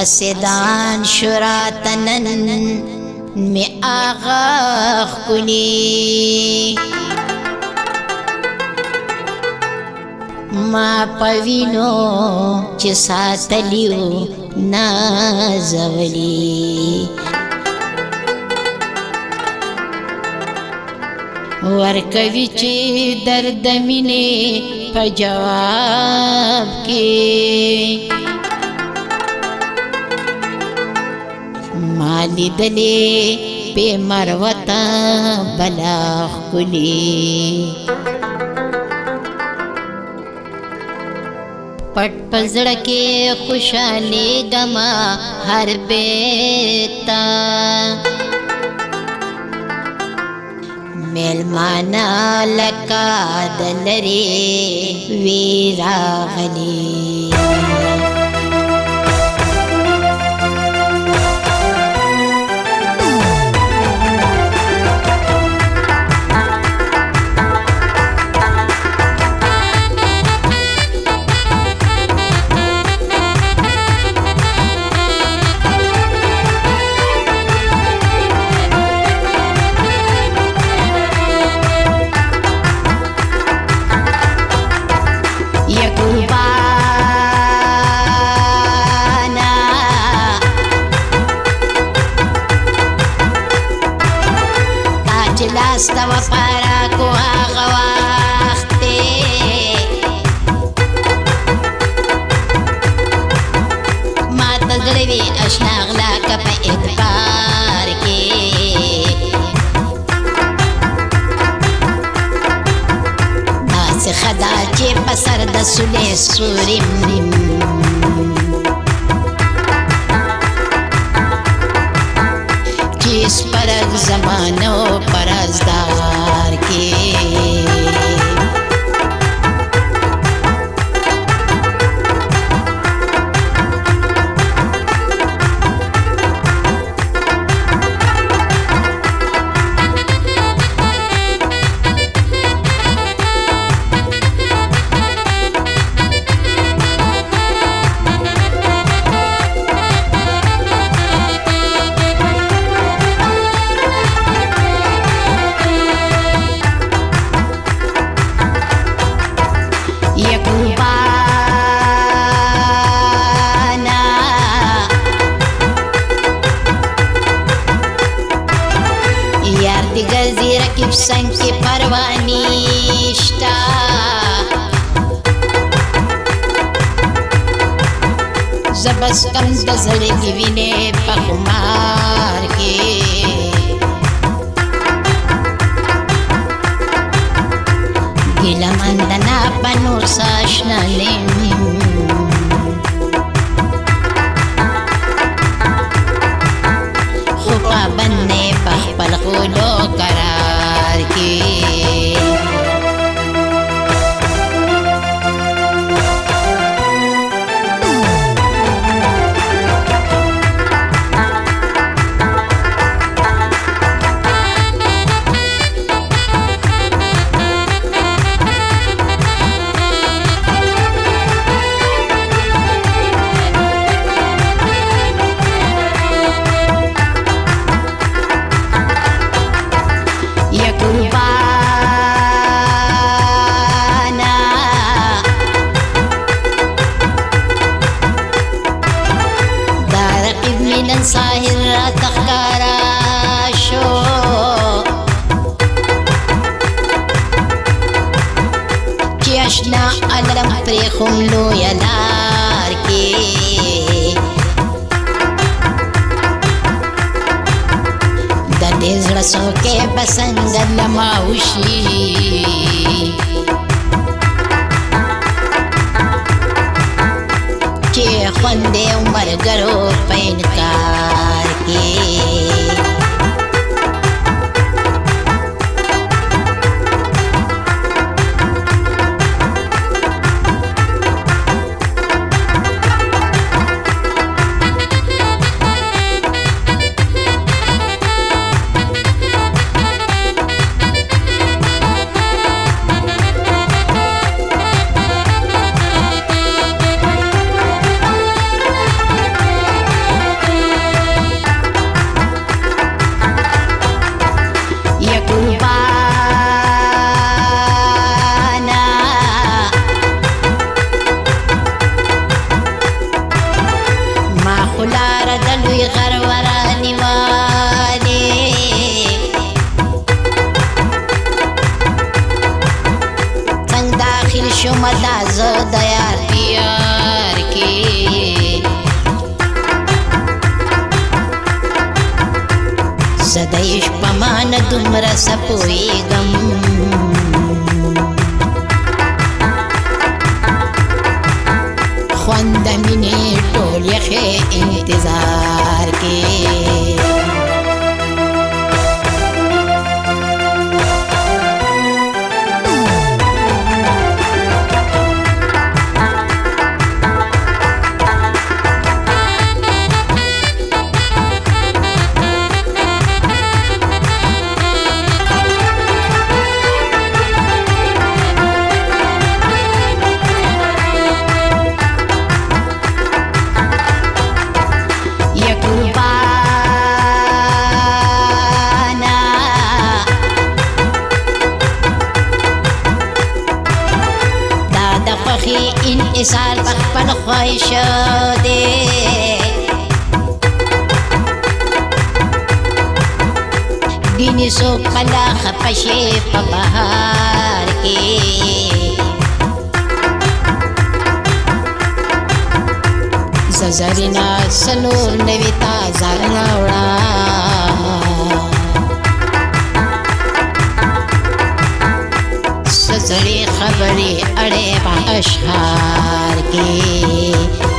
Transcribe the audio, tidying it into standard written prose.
اسدان شراتنن می آغا خکلی ما پوینو چه ساتلیو نازولی ورکوی چه درد مینه پا جواب کی مالی دلی پی مروتا بلاخ کلی پٹ پزڑکے خوشحالی گما ہر بیتا میلمانا لکا دلری ویراغلی لاستا و پاراکو آغا وقتی ما تزڑوی اشنا اغلاکا پا ادبار کی ناس خدا چی پسر دا سولی سوریم چیز پرک زمانو پرازدار کی گزی رکب سنگ کی پروانیشتا زبس کم دزل کی وینے پخمار کے گیلا مندنا بنو ساشنا لیم خوبا بننے پخپل خودو قرار کی نن ساحر را تخکارا شو چی اشنا علم پریخم لو یلار کی دا دیز رسو کے بسنگ لماوشی چی خوندے عمر گرو پینکار کی داخل شوم دا زه د یار پیار کې زه د عشق په معنی دومره څه پوهېږم خوند د مینې ټول یخې انتظار کې انحصار بخپل خواهش دی دینی سو کلا خپشی په بهار کې زرینا سلور نوی تازه راوړه سزړې خبرې اړې په اشعار کې